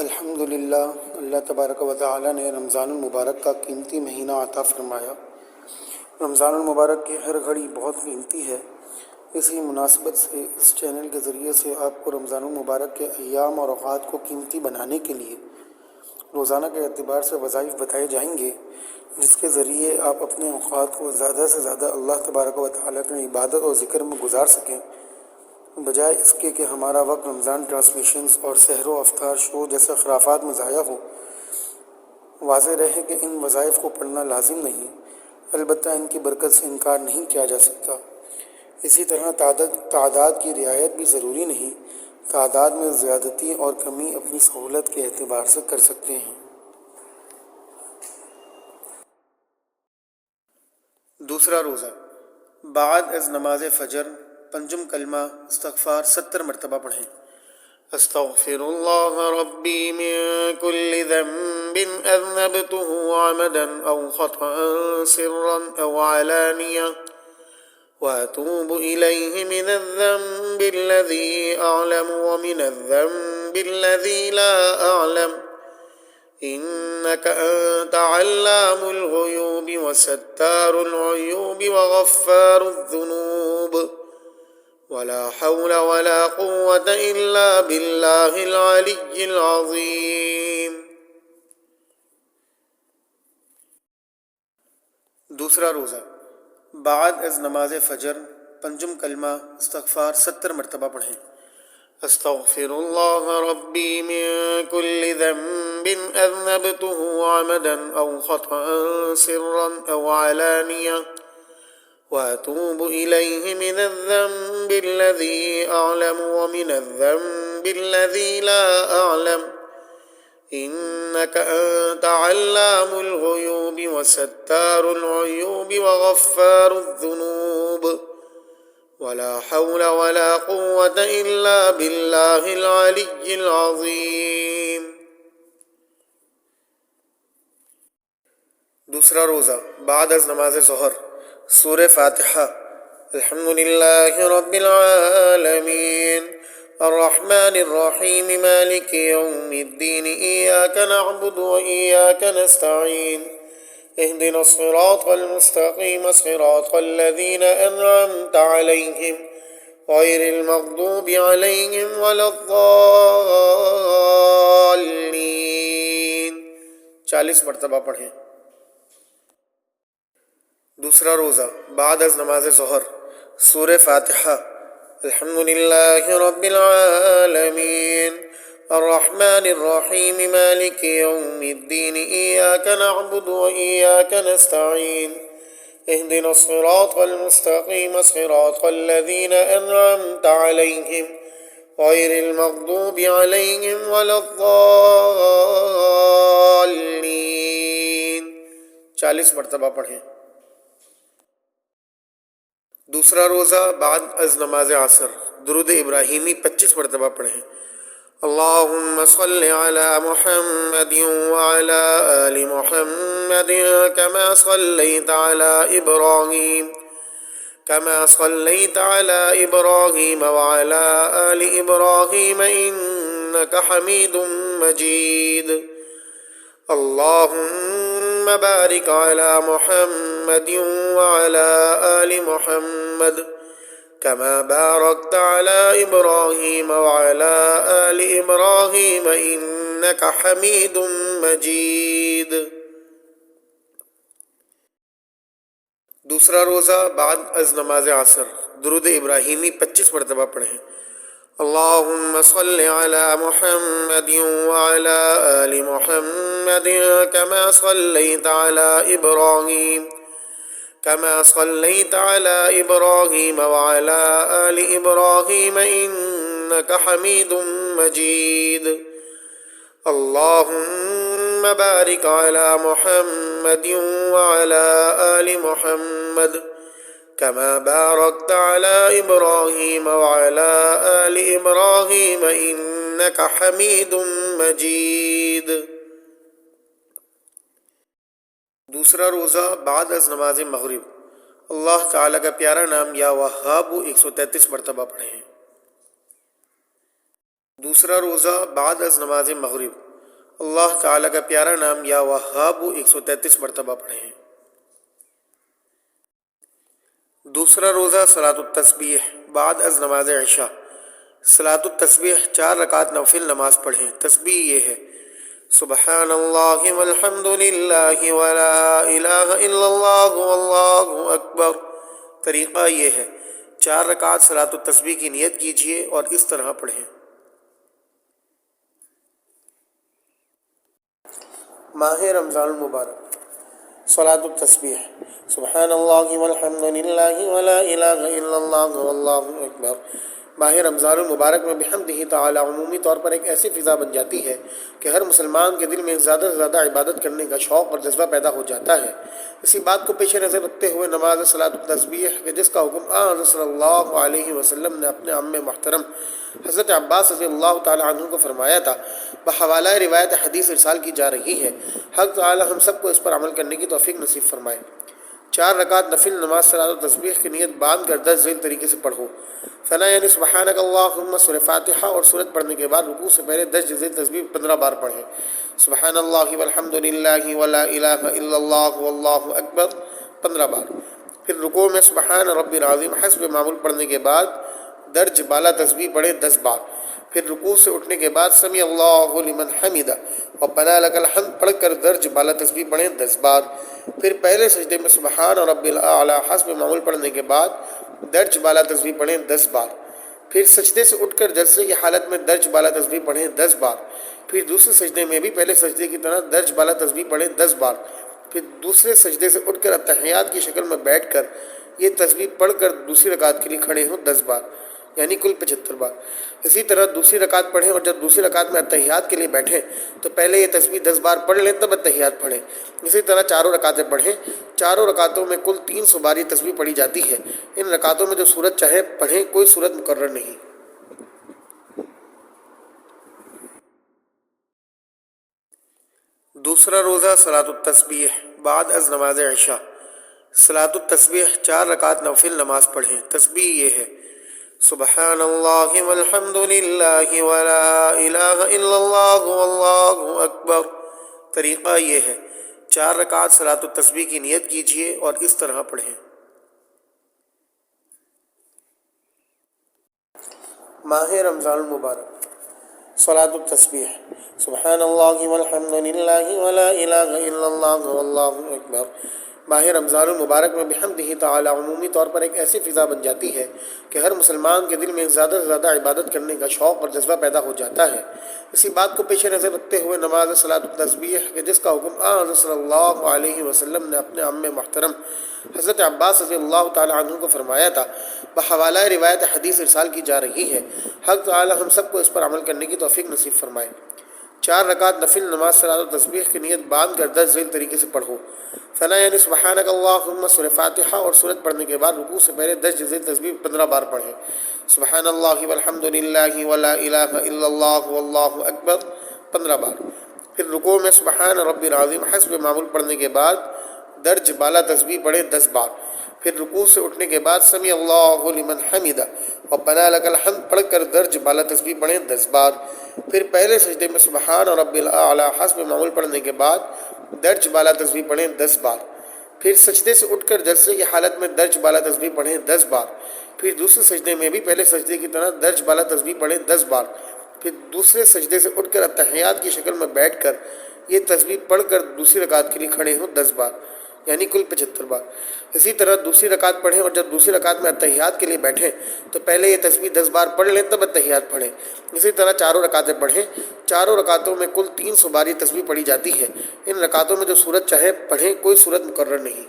الحمدللہ، اللہ تبارک و تعالی نے رمضان المبارک کا قیمتی مہینہ عطا فرمایا۔ رمضان المبارک کی ہر گھڑی بہت قیمتی ہے۔ اسی مناسبت سے اس چینل کے ذریعے سے آپ کو رمضان المبارک کے ایام اور اوقات کو قیمتی بنانے کے لیے روزانہ کے اعتبار سے وظائف بتائے جائیں گے، جس کے ذریعے آپ اپنے اوقات کو زیادہ سے زیادہ اللہ تبارک و تعالی کی عبادت اور ذکر میں گزار سکیں، بجائے اس کے کہ ہمارا وقت رمضان ٹرانسمیشنز اور سحر و افطار شو جیسے خرافات میں ضائع ہو۔ واضح رہے کہ ان وظائف کو پڑھنا لازم نہیں، البتہ ان کی برکت سے انکار نہیں کیا جا سکتا۔ اسی طرح تعداد کی رعایت بھی ضروری نہیں، تعداد میں زیادتی اور کمی اپنی سہولت کے اعتبار سے کر سکتے ہیں۔ دوسرا روزہ بعد از نماز فجر پنجم کلمہ استغفار 70 مرتبہ پڑھیں۔ استغفر اللہ ربی من کل ذنب اذنبته عمدا او خطأ سرا او علانیہ واتوب الیہ من الذنب الذی اعلم ومن الذنب الذی لا اعلم انك انت علام الغیوب وستار العیوب وغفار الذنوب ولا حول ولا قوة الا باللہ العلی العظیم۔ دوسرا روزہ بعد از نماز فجر پنجم کلمہ استغفار 70 مرتبہ پڑھیں۔ استغفر اللہ ربی من کل ذنب اذنبته عمدا او خطأ سرا او علانیہ واتوب الیہ من الذنب الذی اعلم ومن الذنب الذی لا اعلم انك انت علام الغیوب وستار العیوب وغفار الذنوب ولا حول ولا قوة الا باللہ العلی العظیم۔ دوسرا روزہ بعد از نماز ظہر سورہ فاتحہ۔ الحمدللہ رب العالمین الرحمن الرحیم مالک یوم الدین ایاک نعبد و ایاک نستعین اہدنا الصراط المستقیم صراط الذین انعمت علیہم غیر المغضوب علیہم ولا الضالین۔ 40 مرتبہ پڑھیں۔ دوسرا روزہ بعد از نماز ظہر سورہ فاتحہ۔ الحمدللہ رب العالمین الرحمن الرحیم مالک یوم الدین ایاک نعبد و ایاک نستعین اہدنا الصراط المستقیم صراط الذین انعمت علیہم غیر المغضوب علیہم ولا الضالین۔ 40 مرتبہ پڑھیں۔ دوسرا روزہ بعد از نماز عصر درود ابراہیمی 25 مرتبہ پڑھیں۔ اللہم صل علی محمد وعلی آل محمد کما صلیت علی ابراہیم وعلی آل ابراہیم انک حمید مجید۔ اللہم بارک علی محمد وعلی آل محمد کما بارکت علی ابراہیم وعلی آل ابراہیم انک حمید مجید۔ دوسرا روزہ بعد از نماز عصر درود ابراہیمی 25 مرتبہ پڑھیں۔ اللہم صل علی محمد وعلی آل محمد کما صلیت علی ابراہیم وعلی آل ابراہیم انک حمید مجید۔ اللہم بارک علی محمد وعلی آل محمد کما بارکت علی ابراہیم وعلی آل ابراہیم انک حمید مجید۔ دوسرا روزہ بعد از نماز مغرب اللہ تعالیٰ کا پیارا نام یا وہاب 133 مرتبہ پڑھیں۔ دوسرا روزہ بعد از نماز مغرب اللہ تعالیٰ کا پیارا نام یا وہاب 133 مرتبہ پڑھیں۔ دوسرا روزہ صلاۃ التسبیح بعد از نماز عشاء، صلاۃ التسبیح 4 رکعت نفل نماز پڑھیں۔ تسبیح یہ ہے سبحان اللہ والحمد للہ ولا الہ الا اللہ واللہ اکبر۔ طریقہ یہ ہے 4 رکعت صلاۃ التسبیح کی نیت کیجیے اور اس طرح پڑھیں۔ ماہ رمضان المبارک، صلاۃ التسبیح سبحان اللہ والحمد للہ ولا الہ الا اللہ واللہ اکبر۔ ماہ رمضان المبارک میں بحمدہ تعالی عمومی طور پر ایک ایسی فضا بن جاتی ہے کہ ہر مسلمان کے دل میں زیادہ سے زیادہ عبادت کرنے کا شوق اور جذبہ پیدا ہو جاتا ہے۔ اسی بات کو پیش نظر رکھتے ہوئے نماز صلاۃ التسبیح کہ جس کا حکم حضرت صلی اللہ علیہ وسلم نے اپنے عم محترم حضرت عباس رضی اللہ تعالی عنہ کو فرمایا تھا، بحوالہ روایت حدیث ارسال کی جا رہی ہے۔ حق تعالی ہم سب کو اس پر عمل کرنے کی توفیق نصیب فرمائے۔ 4 رکعت نفل نماز صلاۃ التسبیح کی نیت باندھ کر درج ذیل طریقے سے پڑھو۔ ثنا یعنی سبحانک اللہم سورہ فاتحہ اور سورت پڑھنے کے بعد رکوع سے پہلے درج ذیل تسبیح 15 بار پڑھیں۔ سبحان اللہ والحمد للہ ولا الہ الا اللہ واللہ اکبر 15 بار۔ پھر رکوع میں سبحان رب العظیم حسب معمول پڑھنے کے بعد درج بالا تسبیح پڑھیں 10 بار۔ پھر رکوع سے اٹھنے کے بعد سمی اللہ لمن حمدہ ربنا لک الحمد پڑھ کر درج بالا تسبیح پڑھیں 10 بار۔ پھر پہلے سجدے میں سبحان رب الاعلی حسب معمول پڑھنے کے بعد درج بالا تسبیح پڑھیں 10 بار۔ پھر سجدے سے اٹھ کر جلسے کی حالت میں درج بالا تسبیح پڑھیں 10 بار۔ پھر دوسرے سجدے میں بھی پہلے سجدے کی طرح درج بالا تسبیح پڑھیں 10 بار۔ پھر دوسرے سجدے سے اٹھ کر اتحیات کی شکل میں بیٹھ کر یہ تسبیح پڑھ کر دوسری رکعت کے لیے کھڑے ہوں 10 بار، یعنی کل 75 بار۔ اسی طرح دوسری رکعت پڑھیں اور جب دوسری رکعت میں اتحیات کے لیے بیٹھیں تو پہلے یہ تسبیح 10 بار پڑھ لیں تب اتحیات پڑھیں۔ اسی طرح چاروں رکعتیں پڑھیں۔ چاروں رکعتوں میں کل 300 بار یہ تسبیح پڑھی جاتی ہے۔ ان رکعتوں میں جو سورت چاہے پڑھیں، کوئی سورت مقرر نہیں۔ دوسرا روزہ صلاۃ التسبیح بعد از نماز عشاء، صلاۃ التسبیح 4 رکعت نفل نماز پڑھیں۔ تسبیح یہ ہے سبحان اللہ والحمد للہ ولا الہ الا اللہ واللہ اکبر۔ طریقہ یہ ہے 4 رکعت صلاۃ التسبیح کی نیت کیجیے اور اس طرح پڑھیں۔ ماہ رمضان المبارک، صلاۃ التسبیح سبحان اللہ والحمد للہ ولا الہ الا اللہ واللہ اکبر۔ ماہ رمضان المبارک میں بحمدہ تعالی عمومی طور پر ایک ایسی فضا بن جاتی ہے کہ ہر مسلمان کے دل میں زیادہ سے زیادہ عبادت کرنے کا شوق اور جذبہ پیدا ہو جاتا ہے۔ اسی بات کو پیش نظر رکھتے ہوئے نماز صلاۃ التسبیح کہ جس کا حکم حضرت صلی اللہ علیہ وسلم نے اپنے عم محترم حضرت عباس رضی اللہ تعالی عنہ کو فرمایا تھا، بحوالہ روایت حدیث ارسال کی جا رہی ہے۔ حق تعالی ہم سب کو اس پر عمل کرنے کی توفیق نصیب فرمائے۔ 4 رکعت نفل نماز صلاۃ التسبیح کی نیت باندھ کر درج ذیل طریقے سے پڑھو۔ ثنا یعنی سبحانک اللہم سورہ فاتحہ اور سورت پڑھنے کے بعد رکوع سے پہلے درج ذیل تسبیح 15 بار پڑھیں۔ سبحان اللہ والحمد للہ ولا الہ الا اللہ واللہ اکبر 15 بار۔ پھر رکوع میں سبحان رب العظیم حسب معمول پڑھنے کے بعد درج بالا تسبیح پڑھیں 10 بار۔ پھر رکوع سے اٹھنے کے بعد سمی اللہ لمن حمدہ ربنا لک الحمد پڑھ کر درج بالا تسبیح پڑھیں 10 بار۔ پھر پہلے سجدے میں سبحان رب الاعلی حسب معمول پڑھنے کے بعد درج بالا تسبیح پڑھیں 10 بار۔ پھر سجدے سے اٹھ کر جلسے کی حالت میں درج بالا تسبیح پڑھیں 10 بار۔ پھر دوسرے سجدے میں بھی پہلے سجدے کی طرح درج بالا تسبیح پڑھیں 10 بار۔ پھر دوسرے سجدے سے اٹھ کر اتحیات کی شکل میں بیٹھ کر یہ تسبیح پڑھ کر دوسری رکعت کے لیے کھڑے ہوں 10 بار، یعنی کل 75 بار۔ اسی طرح دوسری رکعت پڑھیں اور جب دوسری رکعت میں اتحیات کے لیے بیٹھیں تو پہلے یہ تسبیح 10 بار پڑھ لیں تب اتحیات پڑھیں۔ اسی طرح چاروں رکعتیں پڑھیں۔ چاروں رکعتوں میں کل 300 بار یہ تسبیح پڑھی جاتی ہے۔ ان رکعتوں میں جو سورت چاہے پڑھیں، کوئی سورت مقرر نہیں۔